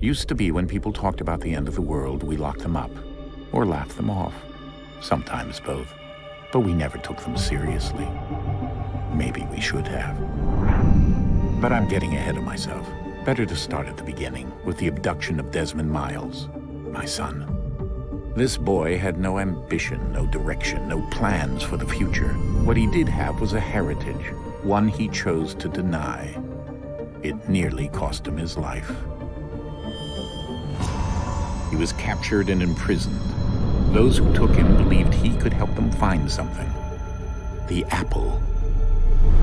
Used to be when people talked about the end of the world, we locked them up, or laughed them off. Sometimes both. But we never took them seriously. Maybe we should have. But I'm getting ahead of myself. Better to start at the beginning, with the abduction of Desmond Miles, my son. This boy had no ambition, no direction, no plans for the future. What he did have was a heritage, one he chose to deny. It nearly cost him his life. He was captured and imprisoned. Those who took him believed he could help them find something. The apple.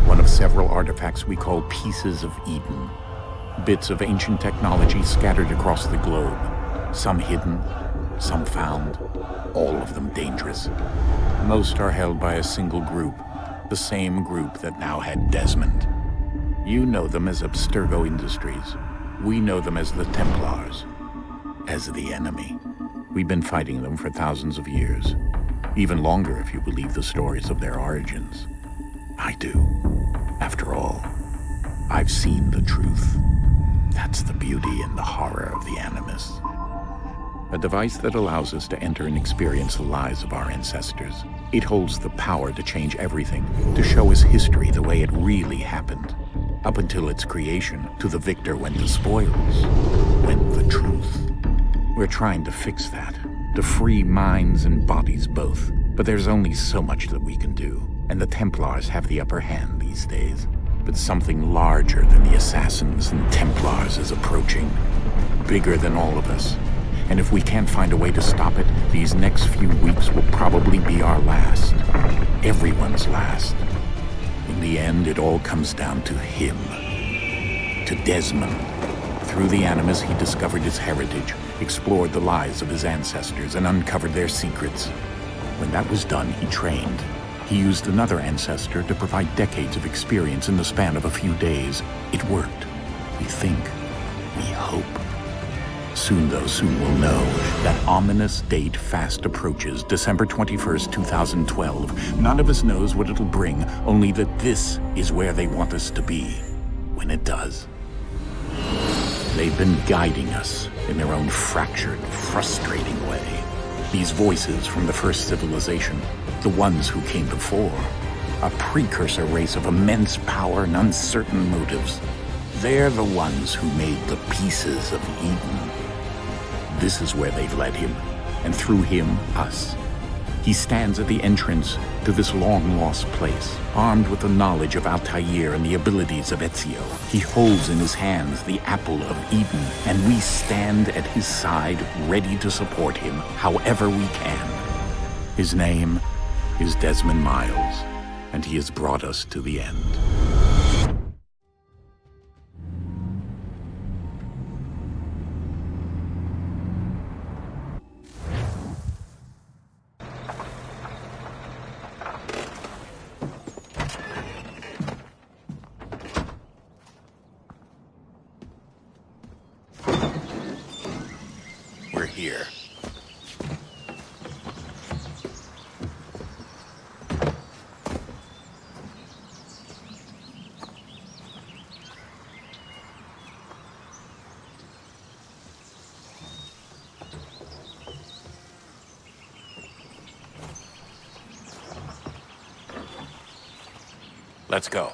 One of several artifacts we call pieces of Eden. Bits of ancient technology scattered across the globe. Some hidden, some found, all of them dangerous. Most are held by a single group, the same group that now had Desmond. You know them as Abstergo Industries. We know them as the Templars, as the enemy. We've been fighting them for thousands of years, even longer if you believe the stories of their origins. I do. After all, I've seen the truth. That's the beauty and the horror of the Animus. A device that allows us to enter and experience the lives of our ancestors. It holds the power to change everything, to show us history the way it really happened. Up until its creation, to the victor went the spoils, went the truth. We're trying to fix that, to free minds and bodies both. But there's only so much that we can do, and the Templars have the upper hand these days. But something larger than the Assassins and Templars is approaching, bigger than all of us. And if we can't find a way to stop it, these next few weeks will probably be our last. Everyone's last. In the end, it all comes down to him. To Desmond. Through the Animus, he discovered his heritage, explored the lives of his ancestors, and uncovered their secrets. When that was done, he trained. He used another ancestor to provide decades of experience in the span of a few days. It worked. We think. We hope. Soon, though, soon we'll know. That ominous date fast approaches, December 21st, 2012. None of us knows what it'll bring, only that this is where they want us to be, when it does. They've been guiding us in their own fractured, frustrating way. These voices from the first civilization, the ones who came before, a precursor race of immense power and uncertain motives. They're the ones who made the pieces of Eden. This is where they've led him, and through him, us. He stands at the entrance to this long-lost place, armed with the knowledge of Altair and the abilities of Ezio. He holds in his hands the apple of Eden, and we stand at his side, ready to support him however we can. His name is Desmond Miles, and he has brought us to the end. We're here. Let's go.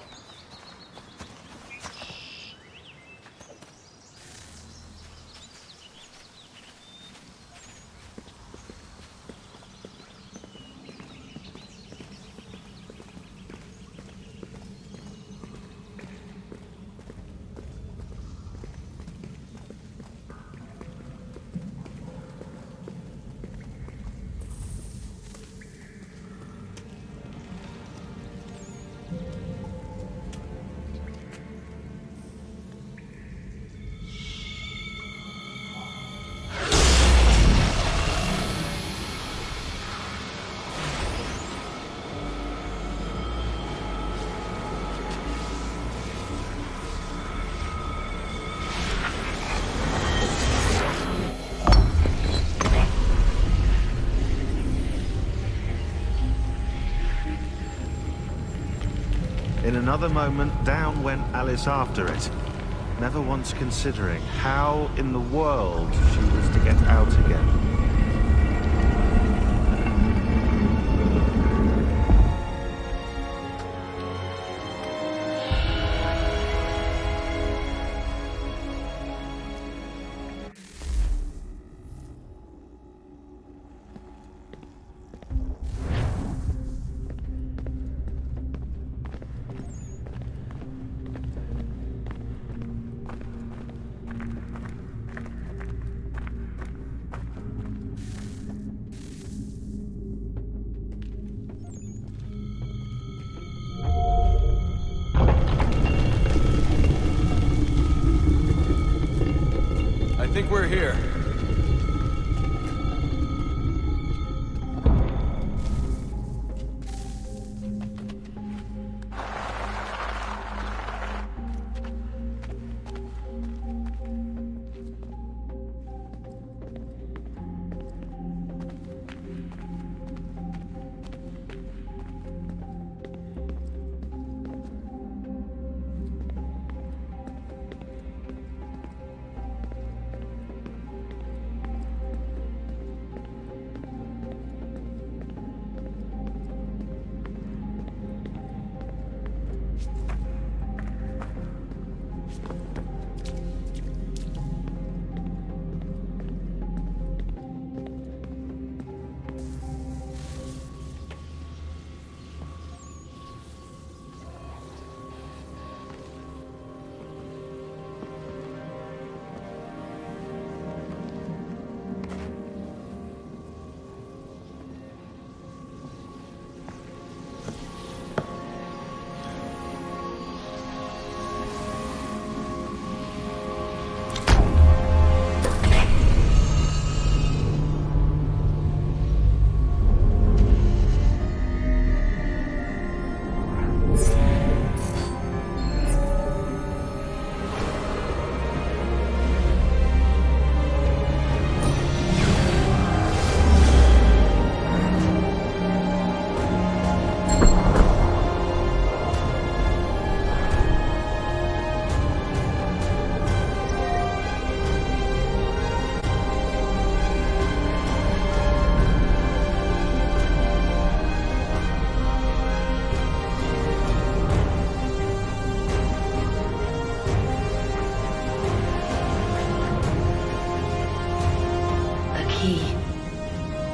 In another moment, down went Alice after it. never once considering how in the world she was to get out again. I think we're here.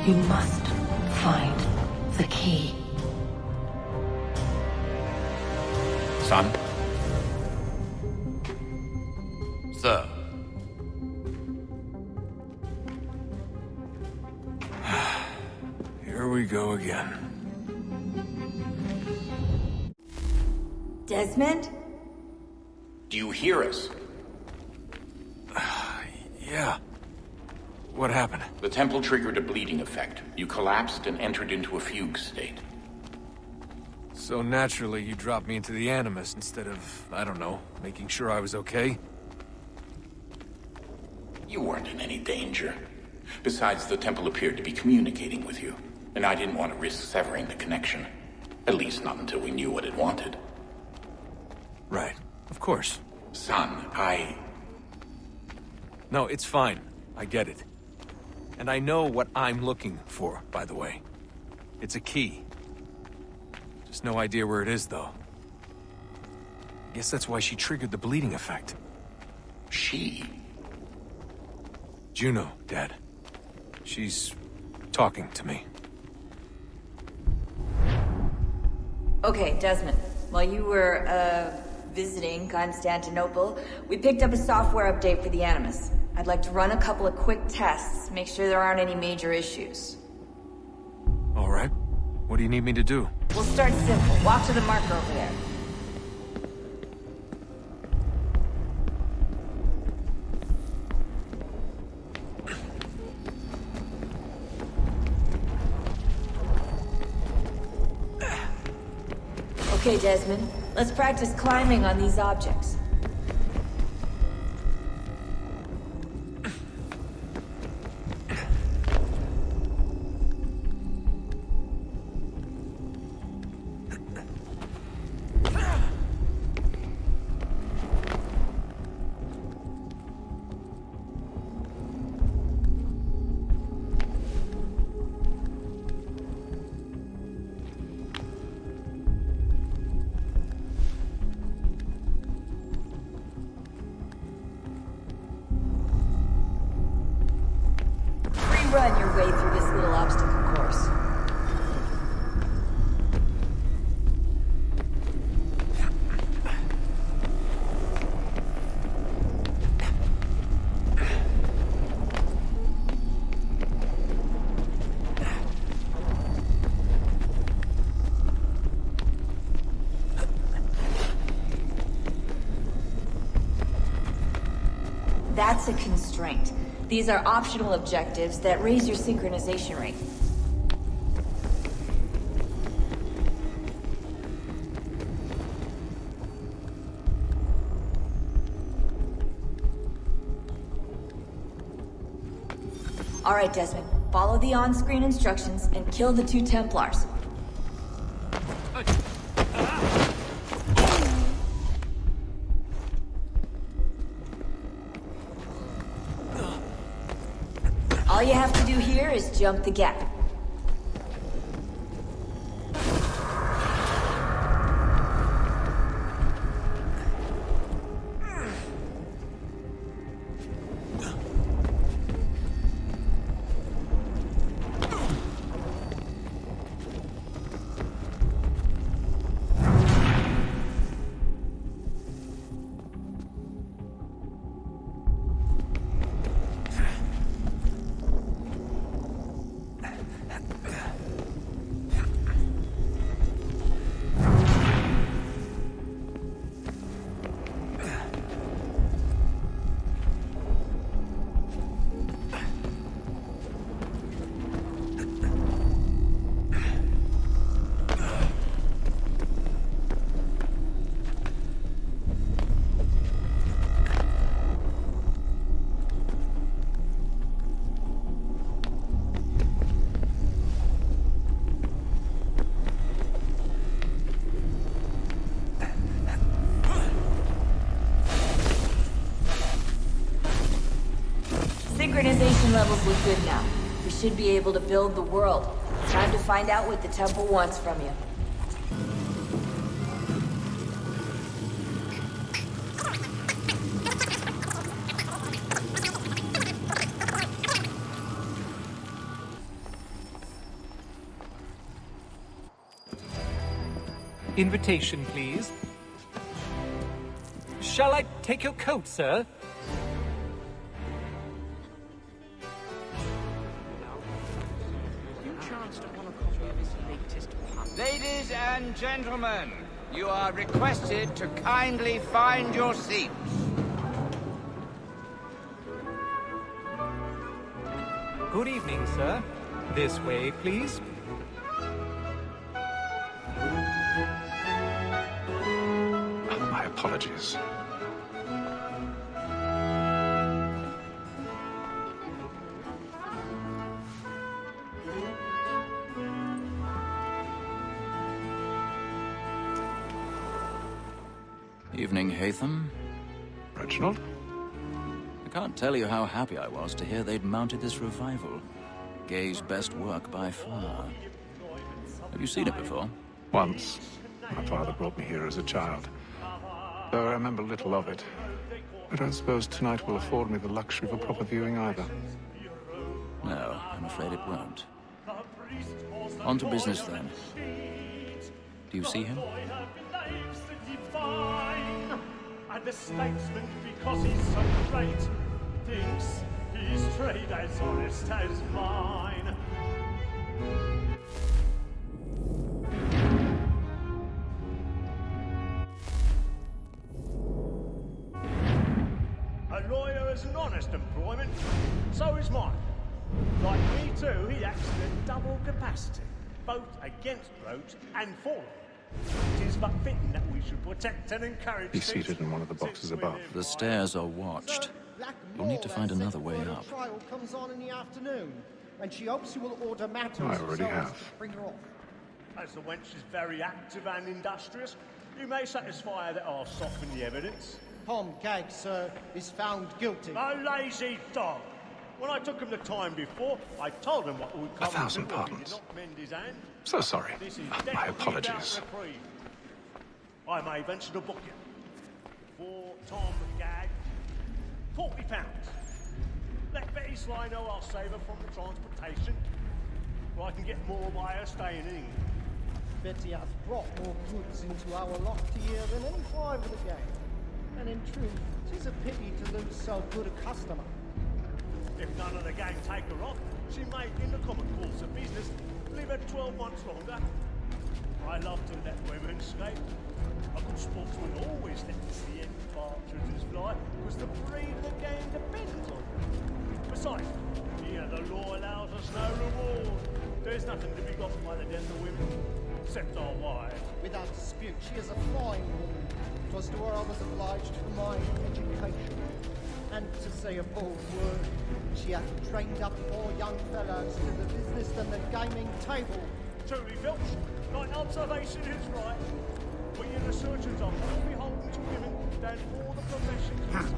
You must find the key. Son? Sir. Here we go again. Desmond? Do you hear us? Yeah. What happened? The temple triggered a bleeding effect. You collapsed and entered into a fugue state. So naturally, you dropped me into the Animus instead of, I don't know, making sure I was okay? You weren't in any danger. Besides, the temple appeared to be communicating with you, and I didn't want to risk severing the connection. At least not until we knew what it wanted. Right. Of course. Son, No, it's fine. I get it. And I know what I'm looking for, by the way. It's a key. Just no idea where it is, though. Guess that's why she triggered the bleeding effect. She? Juno, Dad. She's talking to me. Okay, Desmond. While you were, visiting Constantinople, we picked up a software update for the Animus. I'd like to run a couple of quick tests, make sure there aren't any major issues. All right. What do you need me to do? We'll start simple. Walk to the marker over there. Okay, Desmond. Let's practice climbing on these objects. run your way through this little obstacle course. That's a constraint. These are optional objectives that raise your synchronization rate. All right, Desmond. Follow the on-screen instructions and kill the 2 Templars. All you have to do here is jump the gap. Synchronization levels look good now. We should be able to build the world. Time to find out what the temple wants from you. Invitation, please. Shall I take your coat, sir? Ladies and gentlemen, you are requested to kindly find your seats. Good evening, sir. This way, please. My apologies. Evening, Hatham. Reginald? I can't tell you how happy I was to hear they'd mounted this revival. Gay's best work by far. Have you seen it before? Once. My father brought me here as a child. Though I remember little of it. I don't suppose tonight will afford me the luxury of a proper viewing either. No, I'm afraid it won't. On to business then. Do you see him? And the statesman, because he's so great, thinks his trade as honest as mine. A lawyer is an honest employment, so is mine. Like me too, he acts in a double capacity, both against roads and for them. It is but fitting that we should protect and encourage. He's seated in one of the boxes above. The stairs are watched. You'll need to find another way up. Trial comes on in the afternoon, and she hopes you will order matters. I already have. Bring her off. As the wench is very active and industrious, you may satisfy her that I'll soften the evidence. Tom Gaggs, sir, is found guilty. A lazy dog! When I took him the time before, I told him what would come. 1,000 to him. He pardons. did not mend his hand. So sorry. This is My definitely apologies. without reprieve. I may venture to book you. For Tom Gaggs, £40. Let Betty East Lino, I'll save her from the transportation. Or I can get more by her staying in England. Betty hath brought more goods into our lot here than any five of the gang. And in truth, 'tis a pity to lose so good a customer. If none of the gang take her off, she may, in the common course of business, live her 12 months longer. I love to let women escape. A good sportsman always lets the end partridges fly, because the breed of the gang depends on it. Besides, here the law allows us no reward. There's nothing to be got by the death of women, except our wives. Without dispute, she is a fine woman. 'Twas to her I was obliged for my education. And to say a bold word, she hath trained up more young fellows to the business than the gaming table. Truly, Filch, my observation is right. We in the surgeons are more beholden to women than all the professions.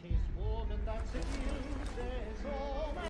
Tis woman that's accused, there's all that.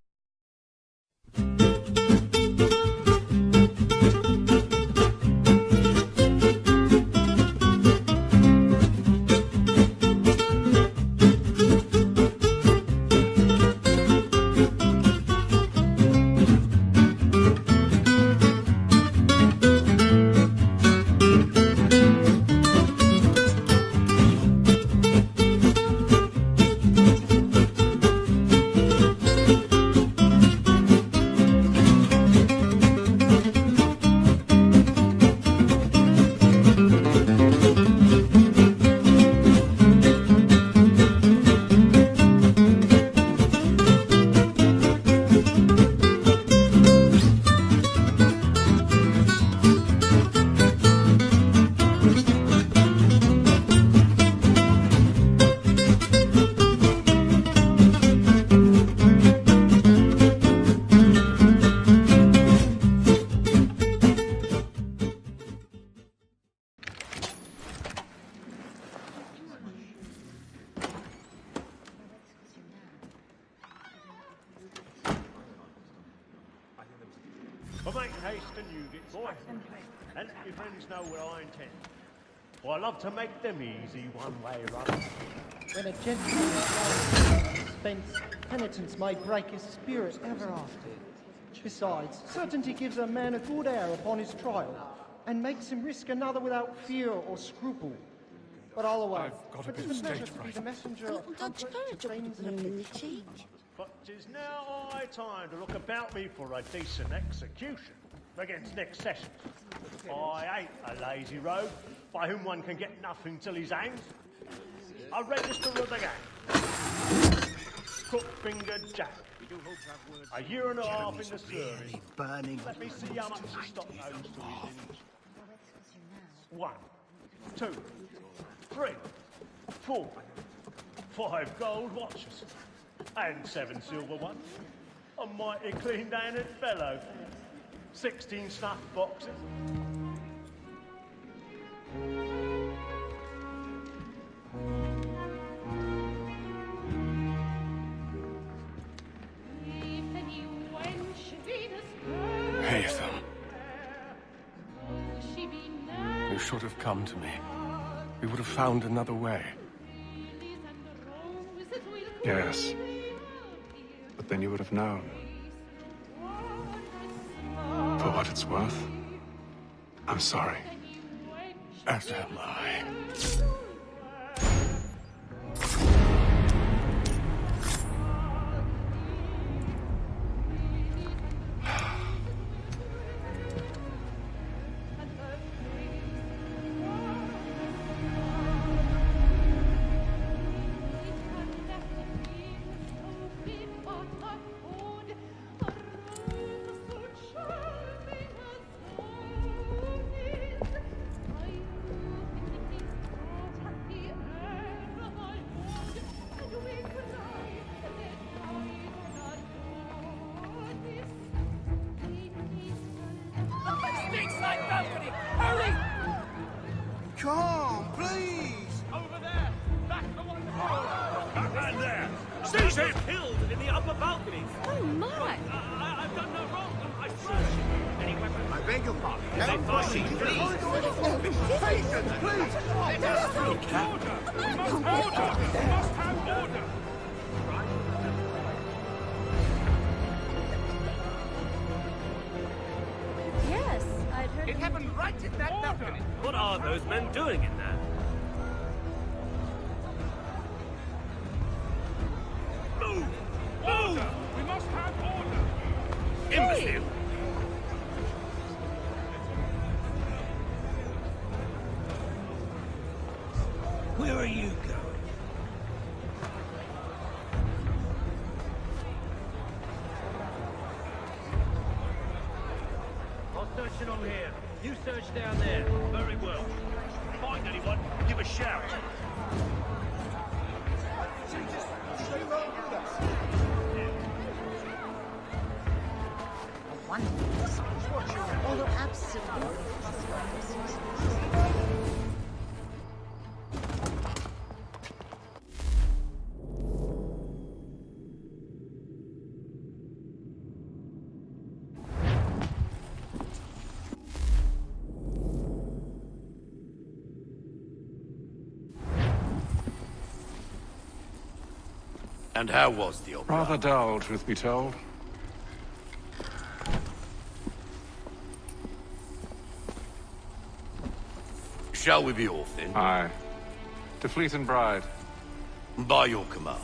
But make haste and you get boy. And let your friends know what I intend. For I love to make them easy one-way run. When a gentleman spends penitence may break his spirit ever after. Besides, certainty gives a man a good air upon his trial, and makes him risk another without fear or scruple. But all away, I've got a but bit 'tis of a pleasure stage to be fright. the messenger of comfort to friends and affliction. But 'tis now high time to look about me for a decent execution against next session. I ain't a lazy rogue by whom one can get nothing till he's hanged. A register of the gang. Crook-fingered Jack. A year and a half in the service. Let me see how much the stock owes to his innings. 1, 2, 3, 4, 5 gold watches. And 7 silver ones. A mighty clean-handed fellow. 16 snuff boxes. Haytham. You should have come to me. We would have found another way. Yes. But then you would have known. For what it's worth, I'm sorry. As am I. Come, please! Over there! Back the one and there! Seize him! Killed in the upper balcony! Oh my! I've done no wrong. I searched any weapon. I beg your pardon. They fight me, please. Let us through. Order! We must order! We must have order! Yes, I'd heard. It happened right in that balcony. What are those men doing in there? Move! Order! We must have order! Imbecile! Where are you going? I'll search it on here. You search down there. Very well. Find anyone, give a shout. Although absolutely. And how was the opera? Rather dull, truth be told. Shall we be off then? Aye. To Fleet and Bride. By your command.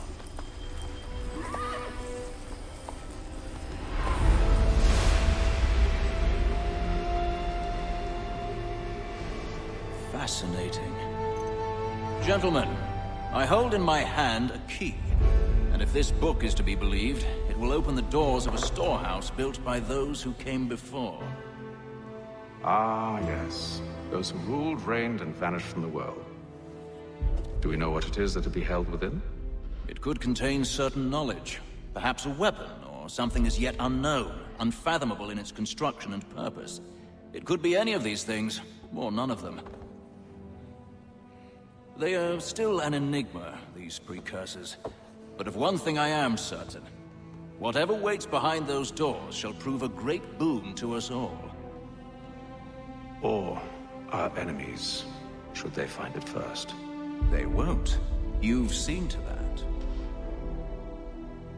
Fascinating. Gentlemen, I hold in my hand a key. And if this book is to be believed, it will open the doors of a storehouse built by those who came before. Ah, yes. Those who ruled, reigned, and vanished from the world. Do we know what it is that to be held within? It could contain certain knowledge. Perhaps a weapon, or something as yet unknown, unfathomable in its construction and purpose. It could be any of these things, or none of them. They are still an enigma, these precursors. But of one thing I am certain. Whatever waits behind those doors shall prove a great boon to us all. Or our enemies, should they find it first. They won't. You've seen to that.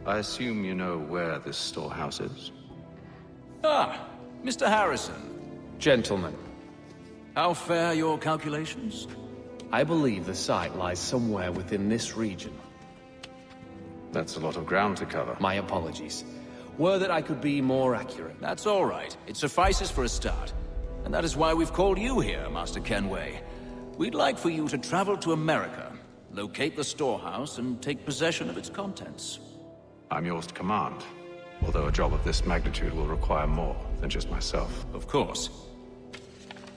I assume you know where this storehouse is? Ah, Mr. Harrison. Gentlemen, How fare your calculations? I believe the site lies somewhere within this region. That's a lot of ground to cover. My apologies. Were that I could be more accurate. That's all right. It suffices for a start. And that is why we've called you here, Master Kenway. We'd like for you to travel to America, locate the storehouse, and take possession of its contents. I'm yours to command. Although a job of this magnitude will require more than just myself. Of course.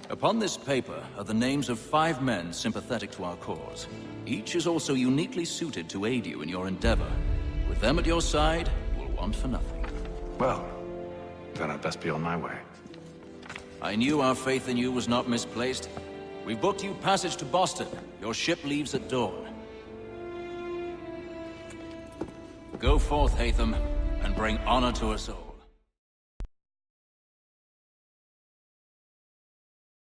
Upon this paper are the names of 5 men sympathetic to our cause. Each is also uniquely suited to aid you in your endeavor. With them at your side, you will want for nothing. Well, then I'd best be on my way. I knew our faith in you was not misplaced. We've booked you passage to Boston. Your ship leaves at dawn. Go forth, Hatham, and bring honor to us all.